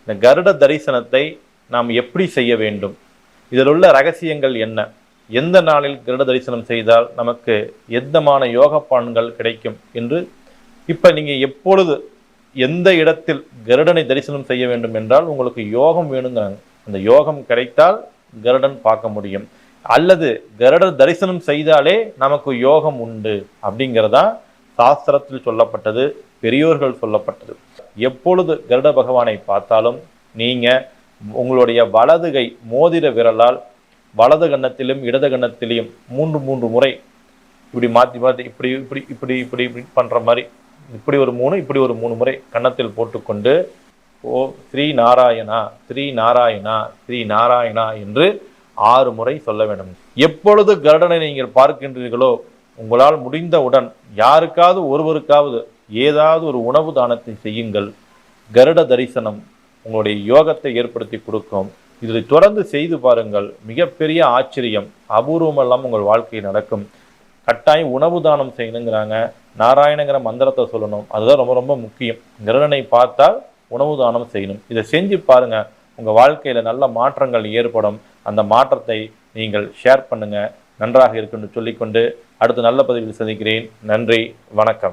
இந்த கருட தரிசனத்தை நாம் எப்படி செய்ய வேண்டும், இதில் உள்ள ரகசியங்கள் என்ன, எந்த நாளில் கருட தரிசனம் செய்தால் நமக்கு எந்தமான யோக பலன்கள் கிடைக்கும் என்று இப்ப நீங்க எப்பொழுது எந்த இடத்தில் கருடனை தரிசனம் செய்ய வேண்டும் என்றால் உங்களுக்கு யோகம் வேணுங்கிறாங்க. அந்த யோகம் கிடைத்தால் கருடன் பார்க்க முடியும், அல்லது கருடர் தரிசனம் செய்தாலே நமக்கு யோகம் உண்டு அப்படிங்கிறதா சாஸ்திரத்தில் சொல்லப்பட்டது, பெரியோர்கள் சொல்லப்பட்டது. எப்பொழுது கருட பகவானை பார்த்தாலும் நீங்க உங்களுடைய வலது கை மோதிர விரலால் வலது கன்னத்திலும் இடது கன்னத்திலையும் 3 முறை இப்படி மாற்றி மாற்றி இப்படி இப்படி இப்படி இப்படி இப்படி பண்ற மாதிரி இப்படி ஒரு 3 இப்படி ஒரு 3 முறை கன்னத்தில் போட்டுக்கொண்டு ஓ ஸ்ரீ நாராயணா ஸ்ரீ நாராயணா ஸ்ரீ நாராயணா என்று 6 முறை சொல்ல வேண்டும். எப்பொழுது கருடனை நீங்கள் பார்க்கின்றீர்களோ உங்களால் முடிந்தவுடன் யாருக்காவது ஒருவருக்காவது ஏதாவது ஒரு உணவு தானத்தை செய்யுங்கள். கருட தரிசனம் உங்களுடைய யோகத்தை ஏற்படுத்தி கொடுக்கும். இதை தொடர்ந்து செய்து பாருங்கள், மிகப்பெரிய ஆச்சரியம் அபூர்வமெல்லாம் உங்கள் வாழ்க்கையில் நடக்கும். கட்டாயம் உணவு தானம் செய்யணுங்கிறாங்க, நாராயணங்கிற மந்திரத்தை சொல்லணும், அதுதான் ரொம்ப ரொம்ப முக்கியம். கருடனை பார்த்தால் உணவு தானம் செய்யணும். இதை செஞ்சு பாருங்க, உங்க வாழ்க்கையில நல்ல மாற்றங்கள் ஏற்படும். அந்த மாற்றத்தை நீங்கள் ஷேர் பண்ணுங்க. நன்றாக இருக்குன்னு சொல்லிக்கொண்டு அடுத்த நல்ல பதிவில் சந்திக்கிறேன். நன்றி, வணக்கம்.